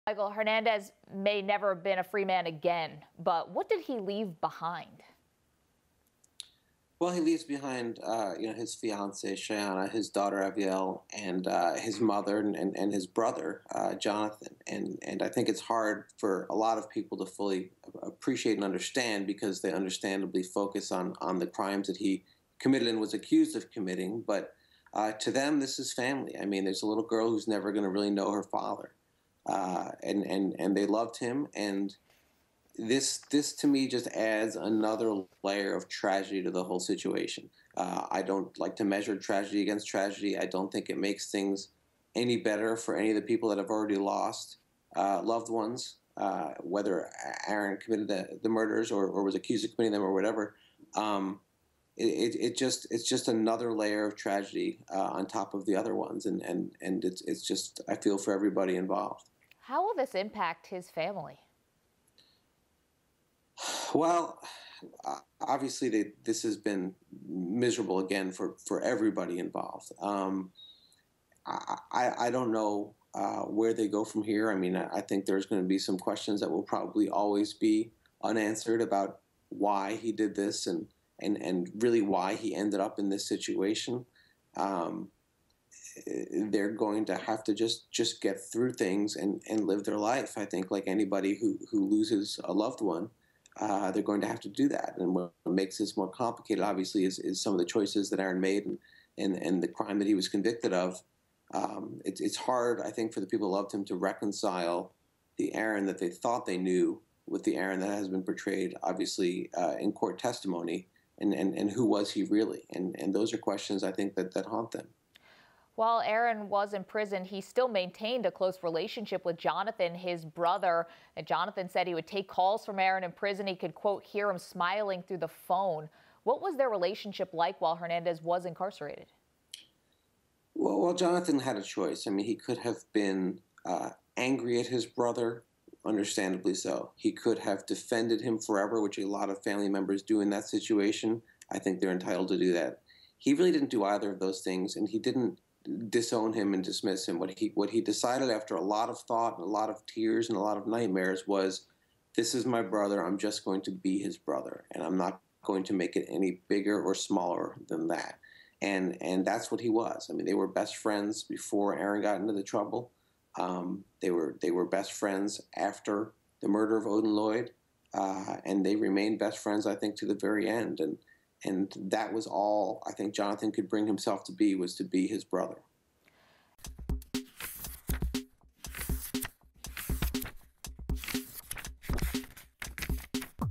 Michael Hernandez may never have been a free man again, but what did he leave behind? Well, he leaves behind, his fiancee Shayana, his daughter Avielle, and his mother and his brother Jonathan. And I think it's hard for a lot of people to fully appreciate and understand because they understandably focus on the crimes that he committed and was accused of committing. But to them, this is family. I mean, there's a little girl who's never going to really know her father, and they loved him. And this to me just adds another layer of tragedy to the whole situation. I don't like to measure tragedy against tragedy. I don't think it makes things any better for any of the people that have already lost loved ones, whether Aaron committed the murders or was accused of committing them or whatever. It's just another layer of tragedy on top of the other ones, and it's just, I feel for everybody involved. How will this impact his family? Well, obviously, this has been miserable again for everybody involved. I don't know where they go from here. I mean, I think there's going to be some questions that will probably always be unanswered about why he did this and really why he ended up in this situation. They're going to have to just get through things and live their life. I think like anybody who loses a loved one. They're going to have to do that. And what makes this more complicated, obviously, is some of the choices that Aaron made and the crime that he was convicted of. It's hard, I think, for the people who loved him to reconcile the Aaron that they thought they knew with the Aaron that has been portrayed, obviously, in court testimony. And who was he really? And those are questions, I think, that haunt them. While Aaron was in prison, he still maintained a close relationship with Jonathan, his brother. And Jonathan said he would take calls from Aaron in prison. He could, quote, hear him smiling through the phone. What was their relationship like while Hernandez was incarcerated? Well, Jonathan had a choice. I mean, he could have been angry at his brother, understandably so. He could have defended him forever, which a lot of family members do in that situation. I think they're entitled to do that. He really didn't do either of those things, and he didn't disown him and dismiss him. What he decided after a lot of thought and a lot of tears and a lot of nightmares was, this is my brother. I'm just going to be his brother, and I'm not going to make it any bigger or smaller than that. And that's what he was. I mean, they were best friends before Aaron got into the trouble. They were best friends after the murder of Odin Lloyd, and they remained best friends, I think, to the very end. And that was all I think Jonathan could bring himself to be, was to be his brother.